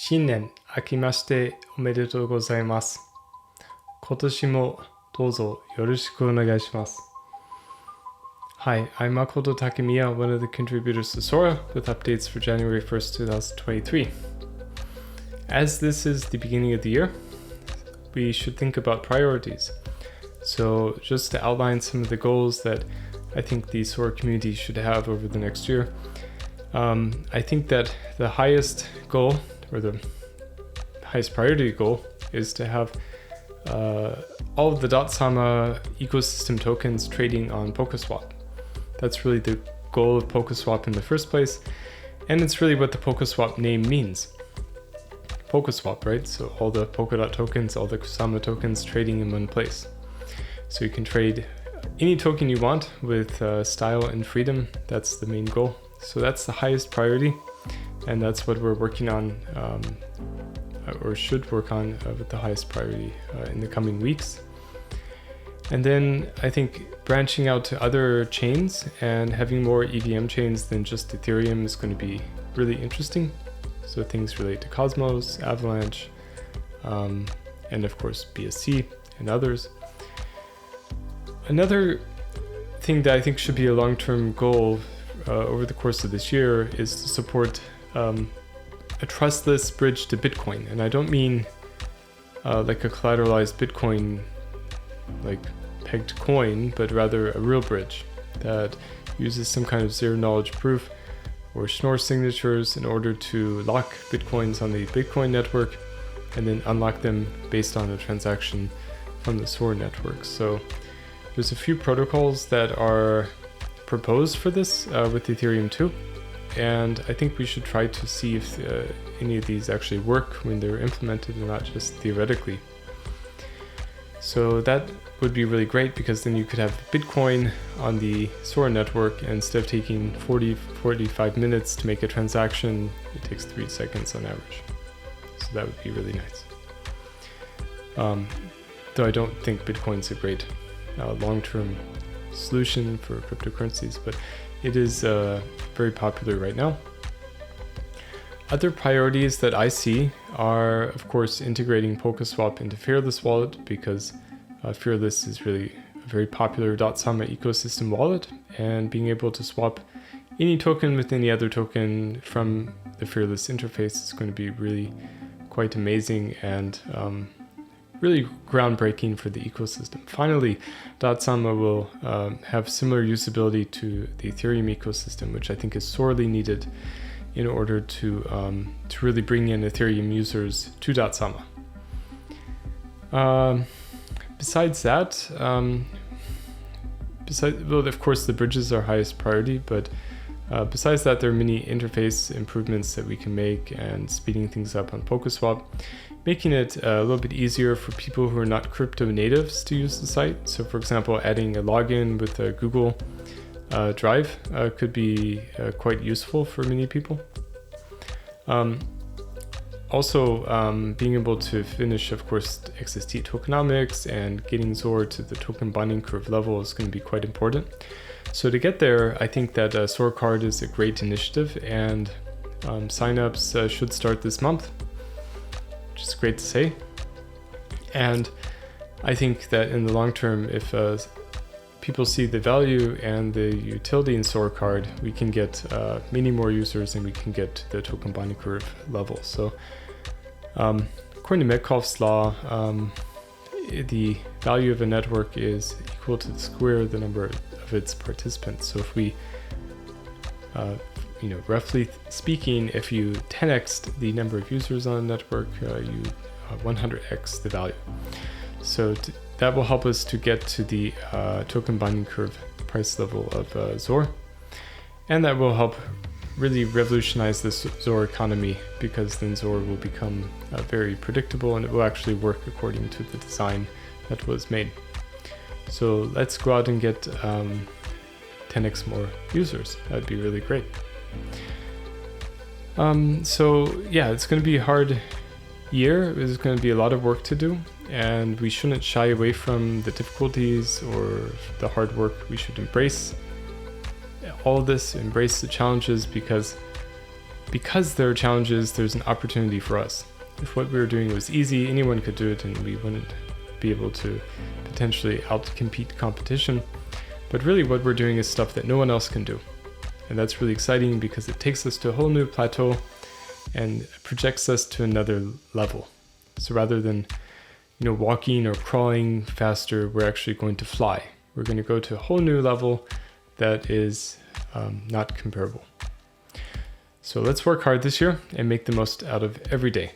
新年明けましておめでとうございます。今年もどうぞよろしくお願いします。Hi, I'm Makoto Takemiya, one of the contributors to SORA, with updates for January 1st, 2023. As this is the beginning of the year, we should think about priorities. So just to outline some of the goals that I think the SORA community should have over the next year, I think that the highest goal, or the highest priority goal, is to have all of the .sama ecosystem tokens trading on PokeSwap. That's really the goal of PokeSwap in the first place, and it's really what the PokeSwap name means. PokeSwap, right? So all the Polkadot tokens, all the Kusama tokens trading in one place. So you can trade any token you want with style and freedom. That's the main goal. So that's the highest priority, and that's what we're working on, or should work on with the highest priority in the coming weeks. And then I think branching out to other chains and having more EVM chains than just Ethereum is going to be really interesting. So things related to Cosmos, Avalanche, and of course BSC and others. Another thing that I think should be a long-term goal over the course of this year is to support a trustless bridge to Bitcoin. And I don't mean like a collateralized Bitcoin, like pegged coin, but rather a real bridge that uses some kind of zero knowledge proof or Schnorr signatures in order to lock Bitcoins on the Bitcoin network and then unlock them based on a transaction from the SORA network. So there's a few protocols that are proposed for this with Ethereum 2, and I think we should try to see if any of these actually work when they're implemented and not just theoretically. So that would be really great, because then you could have Bitcoin on the SORA network, and instead of taking 45 minutes to make a transaction, it takes 3 seconds on average. So that would be really nice. Though I don't think Bitcoin's a great long-term solution for cryptocurrencies, but it is very popular right now. Other priorities that I see are, of course, integrating PokeSwap into Fearless Wallet, because Fearless is really a very popular .sama ecosystem wallet, and being able to swap any token with any other token from the Fearless interface is going to be really quite amazing and really groundbreaking for the ecosystem. Finally, .sama will have similar usability to the Ethereum ecosystem, which I think is sorely needed in order to really bring in Ethereum users to .sama. Besides that, well, of course the bridges are highest priority, but besides that, there are many interface improvements that we can make, and speeding things up on PokeSwap, making it a little bit easier for people who are not crypto natives to use the site. So for example, adding a login with a Google Drive could be quite useful for many people. Also, being able to finish, of course, XST tokenomics and getting SORA to the token bonding curve level is going to be quite important. So to get there, I think that SORA card is a great initiative, and signups should start this month, which is great to say. And I think that in the long term, if people see the value and the utility in SORA card, we can get many more users, and we can get to the token bonding curve level. So according to Metcalfe's law, the value of a network is equal to the square of the number of its participants. So if we, roughly speaking, if you 10x the number of users on a network, you 100x the value. So that will help us to get to the token bonding curve price level of SORA, and that will help really revolutionize the SORA economy, because then SORA will become very predictable, and it will actually work according to the design that was made. So let's go out and get 10x more users. That'd be really great. So yeah, it's going to be a hard year. There's going to be a lot of work to do, and we shouldn't shy away from the difficulties or the hard work. We should embrace all of this, embrace the challenges, because because there are challenges, there's an opportunity for us. If what we were doing was easy, anyone could do it and we wouldn't be able to potentially outcompete competition. But really what we're doing is stuff that no one else can do. And that's really exciting because it takes us to a whole new plateau and projects us to another level. So rather than walking or crawling faster, we're actually going to fly. We're going to go to a whole new level that is not comparable. So let's work hard this year and make the most out of every day.